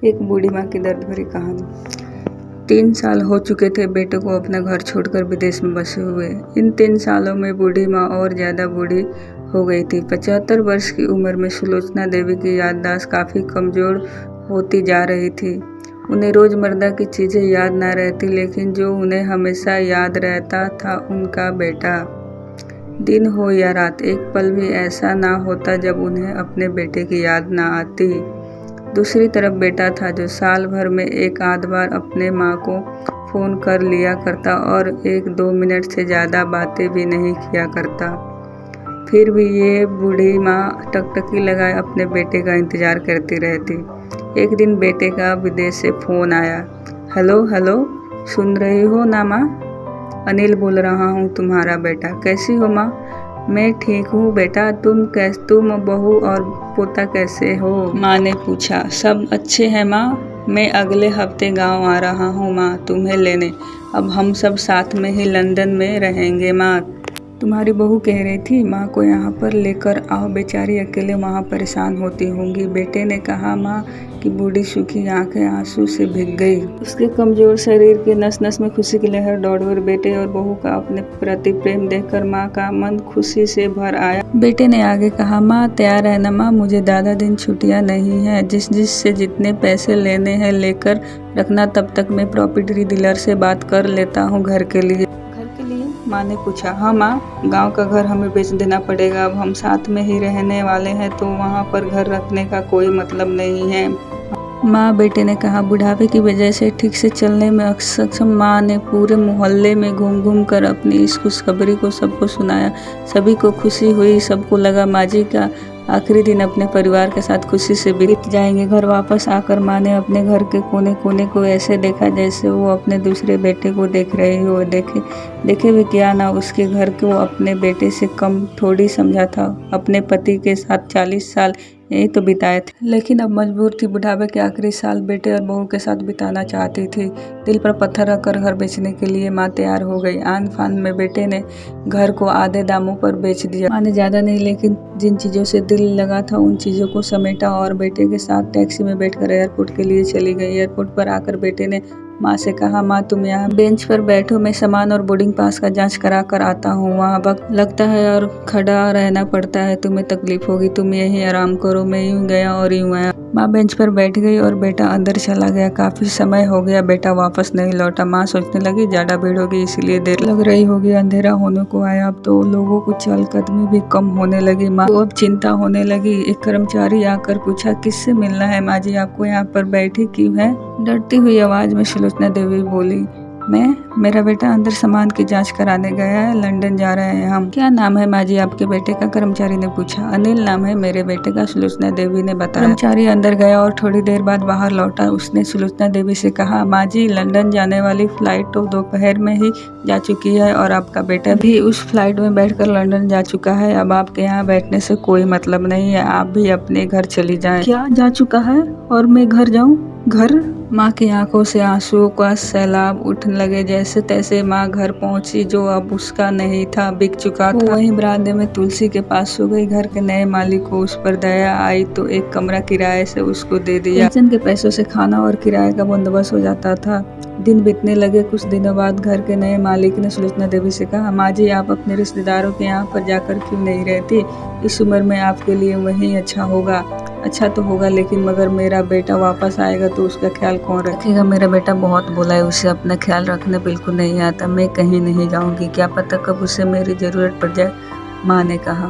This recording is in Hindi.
एक बूढ़ी माँ की दर्द भरी कहानी। 3 साल हो चुके थे बेटे को अपना घर छोड़कर विदेश में बसे हुए। इन 3 सालों में बूढ़ी माँ और ज़्यादा बूढ़ी हो गई थी। 75 वर्ष की उम्र में सुलोचना देवी की याददाश्त काफ़ी कमज़ोर होती जा रही थी। उन्हें रोज़मर्रा की चीज़ें याद ना रहती, लेकिन जो उन्हें हमेशा याद रहता था उनका बेटा। दिन हो या रात, एक पल भी ऐसा ना होता जब उन्हें अपने बेटे की याद ना आती। दूसरी तरफ बेटा था जो साल भर में एक आध बार अपने माँ को फ़ोन कर लिया करता और 1-2 मिनट से ज़्यादा बातें भी नहीं किया करता। फिर भी ये बूढ़ी माँ टकटकी लगाए अपने बेटे का इंतज़ार करती रहती। एक दिन बेटे का विदेश से फ़ोन आया। हेलो हेलो, सुन रही हो ना माँ? अनिल बोल रहा हूँ, तुम्हारा बेटा। कैसी हो माँ? मैं ठीक हूँ बेटा, तुम बहू और पोता कैसे हो? माँ ने पूछा। सब अच्छे हैं माँ, मैं अगले हफ्ते गांव आ रहा हूँ माँ तुम्हें लेने। अब हम सब साथ में ही लंदन में रहेंगे माँ। तुम्हारी बहू कह रही थी माँ को यहाँ पर लेकर आओ, बेचारी अकेले वहाँ परेशान होती होंगी। बेटे ने कहा। माँ की बूढ़ी सूखी आंखें आंसू से भीग गई। उसके कमजोर शरीर के नस नस में खुशी की लहर दौड़ गई। बेटे और बहू का अपने प्रति प्रेम देखकर माँ का मन खुशी से भर आया। बेटे ने आगे कहा। माँ तैयार है ना माँ? मुझे ज़्यादा दिन छुट्टियाँ नहीं है, जिससे जितने पैसे लेने हैं लेकर रखना, तब तक मैं प्रॉपर्टी डीलर से बात कर लेता हूँ घर के लिए। माँ ने पूछा। हाँ माँ, गांव का घर हमें बेच देना पड़ेगा। अब हम साथ में ही रहने वाले हैं तो वहाँ पर घर रखने का कोई मतलब नहीं है माँ, बेटे ने कहा। बुढ़ापे की वजह से ठीक से चलने में अक्षम माँ ने पूरे मोहल्ले में घूम घूम कर अपनी इस खुशखबरी को सबको सुनाया। सभी को खुशी हुई। सबको लगा माँ जी का आखिरी दिन अपने परिवार के साथ खुशी से बीत जाएंगे। घर वापस आकर माँ ने अपने घर के कोने कोने को ऐसे देखा जैसे वो अपने दूसरे बेटे को देख रही हो। देखे भी क्या ना, उसके घर को अपने बेटे से कम थोड़ी समझा था। अपने पति के साथ 40 साल यही तो बिताए थे, लेकिन अब मजबूर थी। बुढ़ापे के आखिरी साल बेटे और बहू के साथ बिताना चाहती थी। दिल पर पत्थर रखकर घर बेचने के लिए माँ तैयार हो गई। आन फान में बेटे ने घर को आधे दामों पर बेच दिया। माँ ने ज़्यादा नहीं, लेकिन जिन चीज़ों से दिल लगा था उन चीज़ों को समेटा और बेटे के साथ टैक्सी में बैठकर एयरपोर्ट के लिए चली गई। एयरपोर्ट पर आकर बेटे ने माँ से कहा। माँ तुम यहाँ बेंच पर बैठो, मैं सामान और बोर्डिंग पास का जांच करा कर आता हूँ। वहाँ वक्त लगता है और खड़ा रहना पड़ता है, तुम्हें तकलीफ होगी, तुम यहीं आराम करो। मैं यूँ गया और यूँ आया। माँ बेंच पर बैठ गई और बेटा अंदर चला गया। काफ़ी समय हो गया बेटा वापस नहीं लौटा। माँ सोचने लगी ज़्यादा भीड़ होगी इसीलिए देर लग रही होगी, अंधेरा होने को आया। अब तो लोगों को चहलकदमी भी कम होने लगी। माँ को अब चिंता होने लगी। एक कर्मचारी आकर पूछा। किससे मिलना है माँ जी? आपको यहाँ पर बैठी क्यों है? डरती हुई आवाज़ में सुलोचना देवी बोली। मेरा बेटा अंदर सामान की जांच कराने गया है, लंदन जा रहे हैं हम। क्या नाम है माँ जी आपके बेटे का? कर्मचारी ने पूछा। अनिल नाम है मेरे बेटे का, सुलोचना देवी ने बताया। कर्मचारी अंदर गया और थोड़ी देर बाद बाहर लौटा। उसने सुलोचना देवी से कहा। माँ जी, लंदन जाने वाली फ्लाइट तो दोपहर में ही जा चुकी है और आपका बेटा भी उस फ्लाइट में बैठकर लंदन जा चुका है। अब आपके यहाँ बैठने से कोई मतलब नहीं है, आप भी अपने घर चली जाएं। क्या जा चुका है और मैं घर जाऊं? घर? माँ की आंखों से आंसुओं का सैलाब उठने लगे। जैसे तैसे माँ घर पहुंची। जो अब उसका नहीं था, बिक चुका था। वहीं बरामदे में तुलसी के पास सो गई। घर के नए मालिक को उस पर दया आई तो एक कमरा किराए से उसको दे दिया। पेंशन के पैसों से खाना और किराए का बंदोबस्त हो जाता था। दिन बीतने लगे। कुछ दिनों बाद घर के नए मालिक ने सुलोचना देवी से कहा। माँ जी, आप अपने रिश्तेदारों के यहाँ पर जाकर क्यों नहीं रहती? इस उम्र में आपके लिए वही अच्छा तो होगा, लेकिन मगर मेरा बेटा वापस आएगा तो उसका ख्याल कौन रखेगा? मेरा बेटा बहुत बोला है, उसे अपना ख्याल रखना बिल्कुल नहीं आता। मैं कहीं नहीं जाऊंगी, क्या पता कब उसे मेरी जरूरत पड़ जाए, माँ ने कहा।